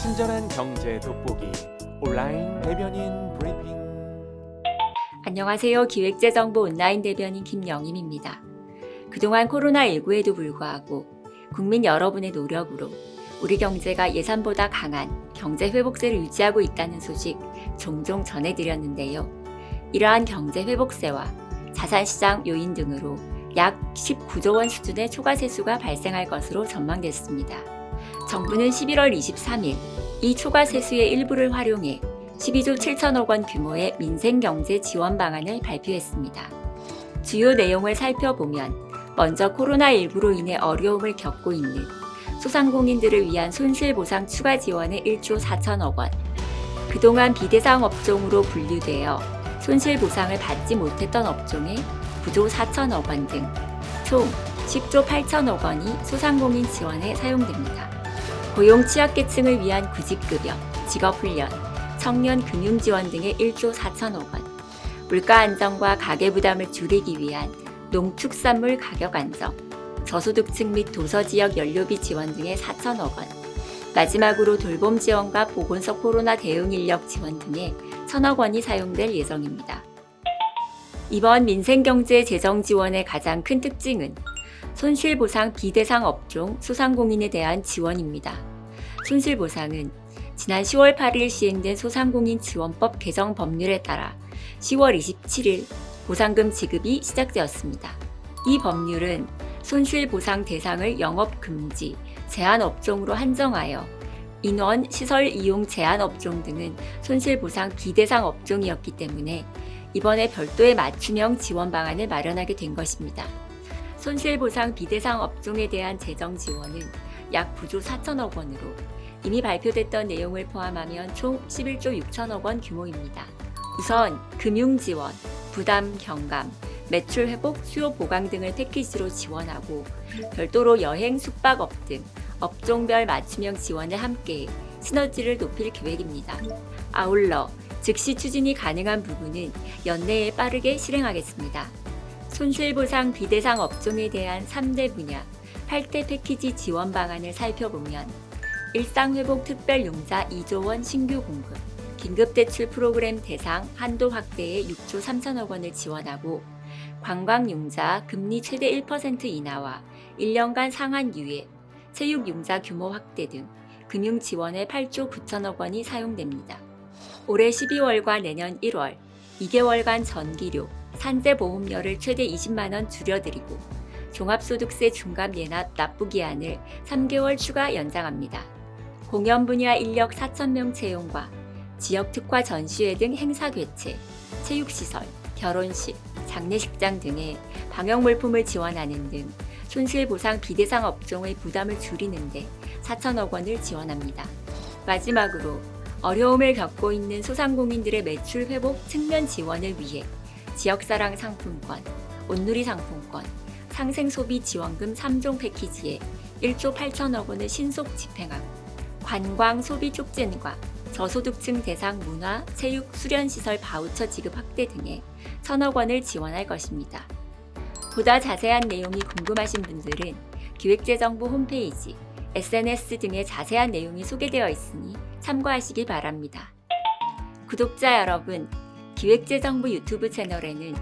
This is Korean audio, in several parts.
친절한 경제 돋보기 온라인 대변인 브리핑. 안녕하세요. 기획재정부 온라인 대변인 김영임입니다. 그동안 코로나19에도 불구하고 국민 여러분의 노력으로 우리 경제가 예상보다 강한 경제 회복세를 유지하고 있다는 소식 종종 전해드렸는데요. 이러한 경제 회복세와 자산시장 요인 등으로 약 19조 원 수준의 초과 세수가 발생할 것으로 전망됐습니다. 정부는 11월 23일 이 초과 세수의 일부를 활용해 12조 7천억 원 규모의 민생경제 지원 방안을 발표했습니다. 주요 내용을 살펴보면 먼저 코로나19로 인해 어려움을 겪고 있는 소상공인들을 위한 손실보상 추가 지원의 1조 4천억 원, 그동안 비대상 업종으로 분류되어 손실보상을 받지 못했던 업종에 9조 4천억 원 등 총 10조 8천억 원이 소상공인 지원에 사용됩니다. 고용 취약계층을 위한 구직급여, 직업훈련, 청년 금융지원 등의 1조 4천억 원, 물가 안정과 가계부담을 줄이기 위한 농축산물 가격 안정, 저소득층 및 도서지역 연료비 지원 등의 4천억 원, 마지막으로 돌봄 지원과 보건소 코로나 대응 인력 지원 등의 1천억 원이 사용될 예정입니다. 이번 민생경제 재정 지원의 가장 큰 특징은 손실보상 비대상 업종 소상공인에 대한 지원입니다. 손실보상은 지난 10월 8일 시행된 소상공인 지원법 개정 법률에 따라 10월 27일 보상금 지급이 시작되었습니다. 이 법률은 손실보상 대상을 영업금지, 제한업종으로 한정하여 인원, 시설 이용 제한업종 등은 손실보상 비대상 업종이었기 때문에 이번에 별도의 맞춤형 지원 방안을 마련하게 된 것입니다. 손실보상 비대상 업종에 대한 재정 지원은 약 9조 4천억 원으로 이미 발표됐던 내용을 포함하면 총 11조 6천억 원 규모입니다. 우선 금융지원, 부담 경감, 매출 회복, 수요 보강 등을 패키지로 지원하고 별도로 여행, 숙박업 등 업종별 맞춤형 지원을 함께해 시너지를 높일 계획입니다. 아울러 즉시 추진이 가능한 부분은 연내에 빠르게 실행하겠습니다. 손실보상 비대상 업종에 대한 3대 분야, 8대 패키지 지원 방안을 살펴보면 일상회복 특별융자 2조 원 신규 공급, 긴급대출 프로그램 대상 한도 확대에 6조 3천억 원을 지원하고 관광융자 금리 최대 1% 인하와 1년간 상한 유예, 체육융자 규모 확대 등 금융지원에 8조 9천억 원이 사용됩니다. 올해 12월과 내년 1월 2개월간 전기료, 산재보험료를 최대 20만 원 줄여드리고 종합소득세 중감 예납 납부 기한을 3개월 추가 연장합니다. 공연 분야 인력 4,000명 채용과 지역 특화 전시회 등 행사 개최, 체육시설, 결혼식, 장례식장 등의 방역물품을 지원하는 등 손실보상 비대상 업종의 부담을 줄이는 데 4천억 원을 지원합니다. 마지막으로 어려움을 겪고 있는 소상공인들의 매출 회복 측면 지원을 위해 지역사랑 상품권, 온누리 상품권, 상생소비 지원금 3종 패키지에 1조 8천억 원을 신속 집행하고 관광 소비 촉진과 저소득층 대상 문화, 체육, 수련시설 바우처 지급 확대 등에 1천억 원을 지원할 것입니다. 보다 자세한 내용이 궁금하신 분들은 기획재정부 홈페이지, SNS 등의 자세한 내용이 소개되어 있으니 참고하시기 바랍니다. 구독자 여러분, 기획재정부 유튜브 채널에는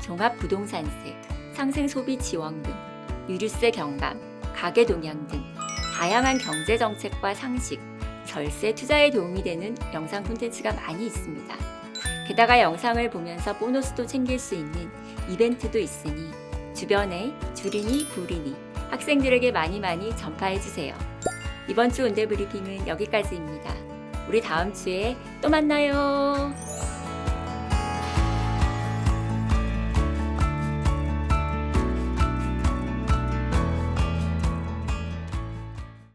종합부동산세, 상생소비 지원금, 유류세 경감, 가계 동향 등 다양한 경제정책과 상식, 절세 투자에 도움이 되는 영상 콘텐츠가 많이 있습니다. 게다가 영상을 보면서 보너스도 챙길 수 있는 이벤트도 있으니 주변에 주린이, 부린이, 학생들에게 많이 전파해주세요. 이번 주 온대브리핑은 여기까지입니다. 우리 다음 주에 또 만나요.